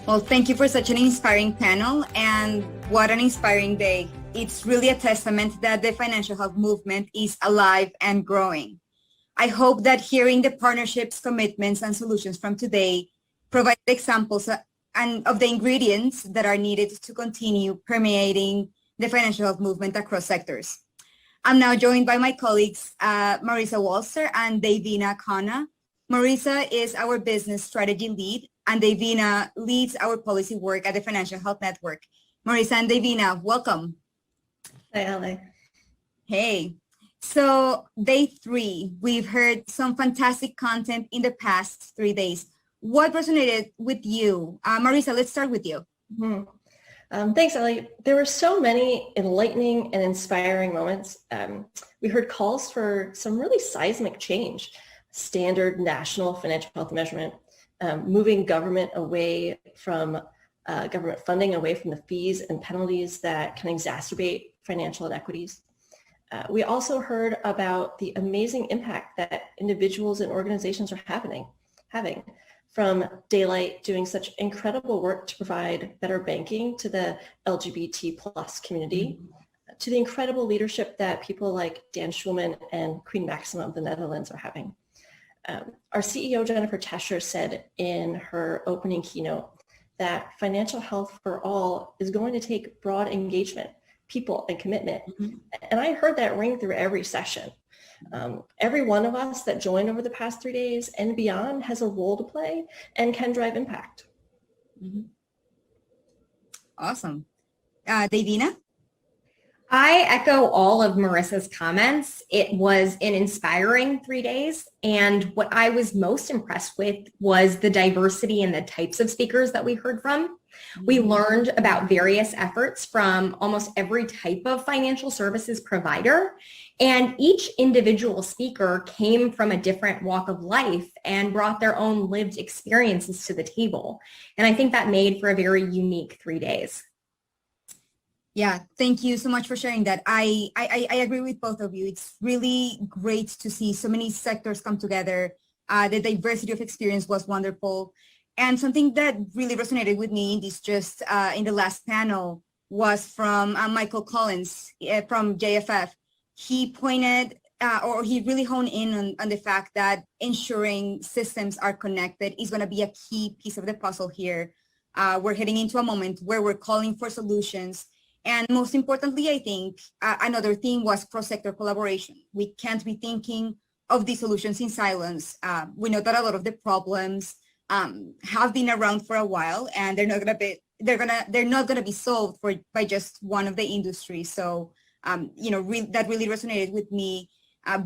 Well, thank you for such an inspiring panel, and what an inspiring day. It's really a testament that the financial health movement is alive and growing. I hope that hearing the partnerships, commitments, and solutions from today provide examples and of the ingredients that are needed to continue permeating the financial health movement across sectors. I'm now joined by my colleagues, Marisa Walster and Davina Khanna. Marisa is our business strategy lead, and Davina leads our policy work at the Financial Health Network. Marisa and Davina, welcome. Hi, Ale. Hey. So day 3, we've heard some fantastic content in the past 3 days. What resonated with you? Marisa, let's start with you. Thanks, Ale. There were so many enlightening and inspiring moments. We heard calls for some really seismic change, standard national financial health measurement, moving government away from government funding, away from the fees and penalties that can exacerbate financial inequities. We also heard about the amazing impact that individuals and organizations are having, from Daylight doing such incredible work to provide better banking to the LGBT plus community, to the incredible leadership that people like Dan Schulman and Queen Maxima of the Netherlands are having. Our CEO, Jennifer Tescher, said in her opening keynote that financial health for all is going to take broad engagement, people, and commitment. And I heard that ring through every session. Every one of us that joined over the past 3 days and beyond has a role to play and can drive impact. Awesome. Davina? I echo all of Marissa's comments. It was an inspiring 3 days. And what I was most impressed with was the diversity in the types of speakers that we heard from. We learned about various efforts from almost every type of financial services provider. And each individual speaker came from a different walk of life and brought their own lived experiences to the table. And I think that made for a very unique 3 days. Yeah, thank you so much for sharing that. I agree with both of you. It's really great to see so many sectors come together. The diversity of experience was wonderful. And something that really resonated with me in this just in the last panel was from Michael Collins from JFF. He pointed or he really honed in on the fact that ensuring systems are connected is going to be a key piece of the puzzle here. We're heading into a moment where we're calling for solutions. And most importantly, I think another theme was cross-sector collaboration. We can't be thinking of these solutions in silence. We know that a lot of the problems have been around for a while, and they're not going to be solved by just one of the industries. So, that really resonated with me.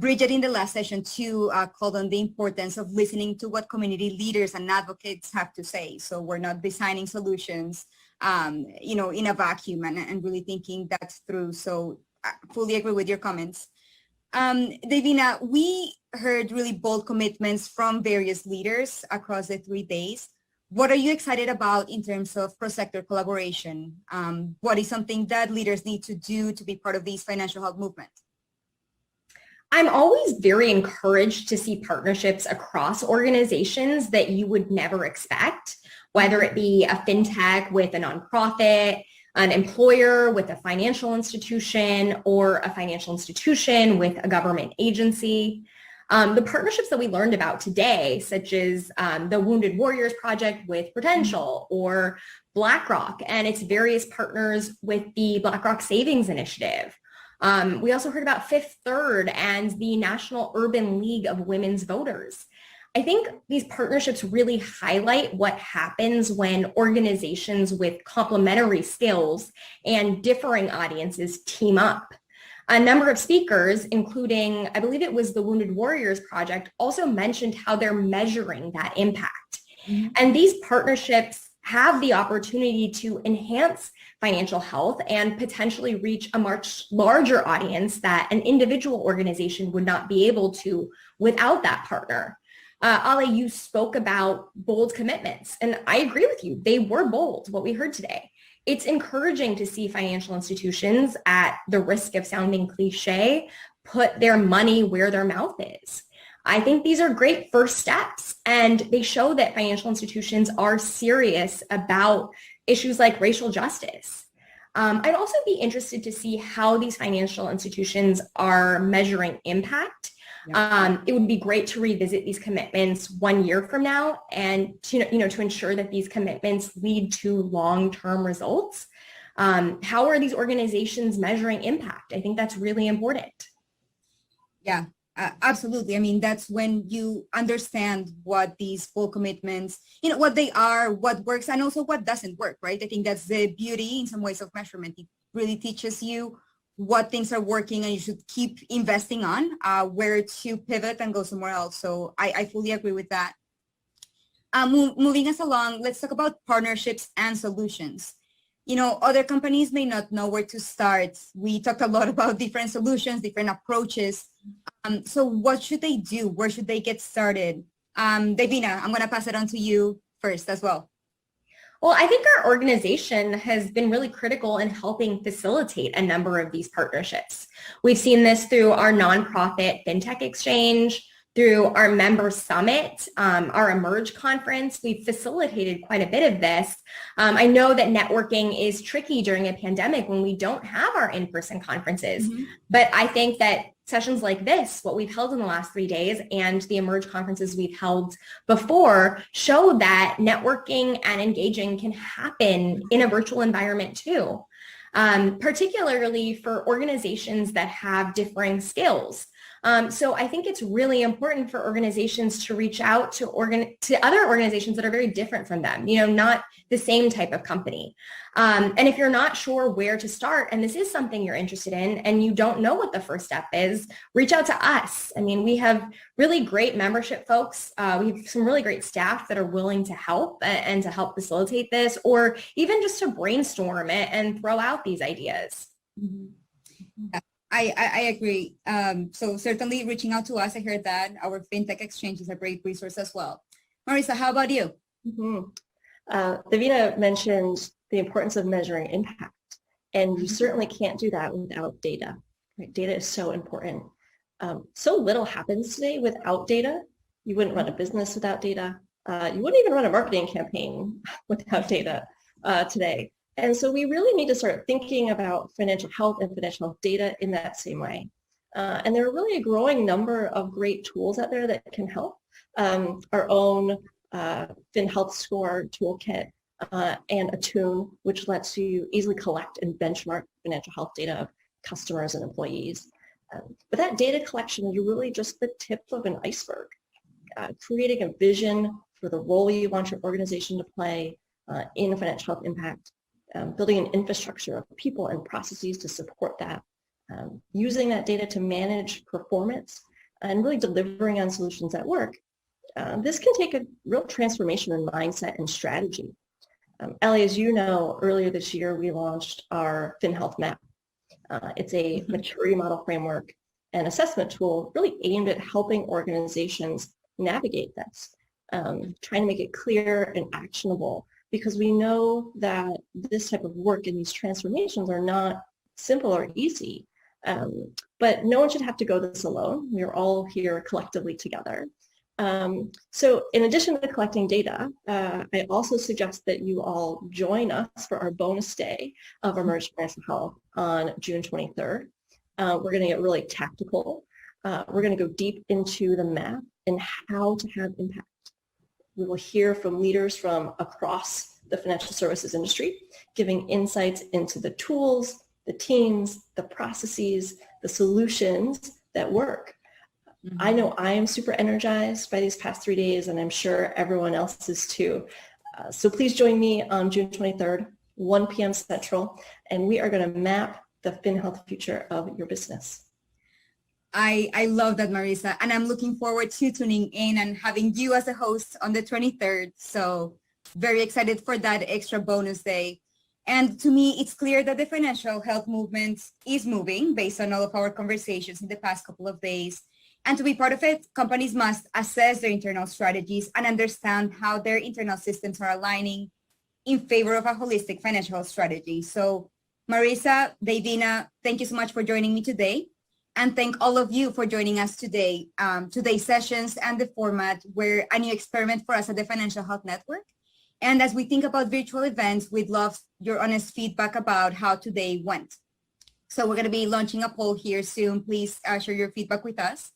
Bridget in the last session too called on the importance of listening to what community leaders and advocates have to say. So we're not designing solutions in a vacuum and really thinking that through. So I fully agree with your comments. Davina, we heard really bold commitments from various leaders across the 3 days. What are you excited about in terms of cross-sector collaboration? What is something that leaders need to do to be part of these financial health movement? I'm always very encouraged to see partnerships across organizations that you would never expect, whether it be a fintech with a nonprofit, an employer with a financial institution, or a financial institution with a government agency. The partnerships that we learned about today, such as the Wounded Warriors Project with Prudential, or BlackRock and its various partners with the BlackRock Savings Initiative. We also heard about Fifth Third and the National Urban League of Women's Voters. I think these partnerships really highlight what happens when organizations with complementary skills and differing audiences team up. A number of speakers, including, I believe it was the Wounded Warriors Project, also mentioned how they're measuring that impact. And these partnerships have the opportunity to enhance financial health and potentially reach a much larger audience that an individual organization would not be able to without that partner. Ale, you spoke about bold commitments, and I agree with you. They were bold, what we heard today. It's encouraging to see financial institutions, at the risk of sounding cliche, put their money where their mouth is. I think these are great first steps, and they show that financial institutions are serious about issues like racial justice. I'd also be interested to see how these financial institutions are measuring impact. It would be great to revisit these commitments 1 year from now and to ensure that these commitments lead to long-term results. How are these organizations measuring impact? I think that's really important. Yeah, absolutely. I mean, that's when you understand what these full commitments, what they are, what works, and also what doesn't work, right? I think that's the beauty in some ways of measurement. It really teaches you what things are working and you should keep investing on, where to pivot and go somewhere else. So I fully agree with that. Moving us along, let's talk about partnerships and solutions. Other companies may not know where to start. We talked a lot about different solutions, different approaches. So what should they do? Where should they get started? Davina, I'm going to pass it on to you first as well. Well, I think our organization has been really critical in helping facilitate a number of these partnerships. We've seen this through our nonprofit FinTech Exchange, through our member summit, our Emerge conference. We've facilitated quite a bit of this. I know that networking is tricky during a pandemic when we don't have our in-person conferences, but I think that sessions like this, what we've held in the last 3 days, and the Emerge conferences we've held before show that networking and engaging can happen in a virtual environment too, particularly for organizations that have differing skills. So I think it's really important for organizations to reach out to other organizations that are very different from them, not the same type of company. And if you're not sure where to start, and this is something you're interested in, and you don't know what the first step is, reach out to us. I mean, we have really great membership folks. We have some really great staff that are willing to help and to help facilitate this, or even just to brainstorm and throw out these ideas. Yeah. I agree. So certainly reaching out to us, I heard that. Our FinTech Exchange is a great resource as well. Marisa, how about you? Davina mentioned the importance of measuring impact, and you certainly can't do that without data. Right? Data is so important. So little happens today without data. You wouldn't run a business without data. You wouldn't even run a marketing campaign without data today. And so we really need to start thinking about financial health and financial health data in that same way. And there are really a growing number of great tools out there that can help. Our own FinHealth Score toolkit and Attune, which lets you easily collect and benchmark financial health data of customers and employees. But that data collection is really just the tip of an iceberg. Creating a vision for the role you want your organization to play in financial health impact. Building an infrastructure of people and processes to support that, using that data to manage performance, and really delivering on solutions at work. This can take a real transformation in mindset and strategy. Ellie, as you know, earlier this year, we launched our FinHealth Map. It's a maturity model framework and assessment tool really aimed at helping organizations navigate this, trying to make it clear and actionable, because we know that this type of work and these transformations are not simple or easy. But no one should have to go this alone. We're all here collectively together. So in addition to collecting data, I also suggest that you all join us for our bonus day of Emerge Financial Health on June 23rd. We're going to get really tactical. We're going to go deep into the map and how to have impact. We will hear from leaders from across the financial services industry, giving insights into the tools, the teams, the processes, the solutions that work. I know I am super energized by these past 3 days, and I'm sure everyone else is too. So please join me on June 23rd, 1 p.m. Central, and we are going to map the FinHealth future of your business. I love that, Marisa, and I'm looking forward to tuning in and having you as a host on the 23rd. So very excited for that extra bonus day. And to me, it's clear that the financial health movement is moving based on all of our conversations in the past couple of days. And to be part of it, companies must assess their internal strategies and understand how their internal systems are aligning in favor of a holistic financial health strategy. So Marisa, Davina, thank you so much for joining me today. and thank all of you for joining us today. Today's sessions and the format were a new experiment for us at the Financial Health Network. And as we think about virtual events, we'd love your honest feedback about how today went. So we're going to be launching a poll here soon. Please share your feedback with us.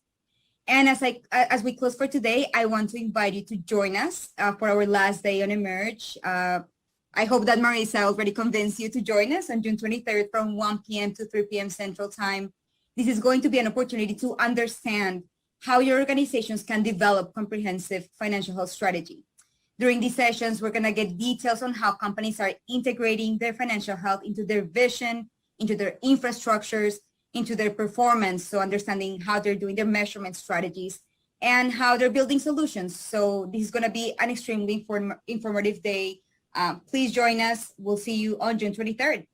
And as we close for today, I want to invite you to join us for our last day on Emerge. I hope that Marisa already convinced you to join us on June 23rd from 1 p.m. to 3 p.m. Central Time. This is going to be an opportunity to understand how your organizations can develop comprehensive financial health strategy. During these sessions, we're going to get details on how companies are integrating their financial health into their vision, into their infrastructures, into their performance. So understanding how they're doing their measurement strategies and how they're building solutions. So this is going to be an extremely informative day. Please join us. We'll see you on June 23rd.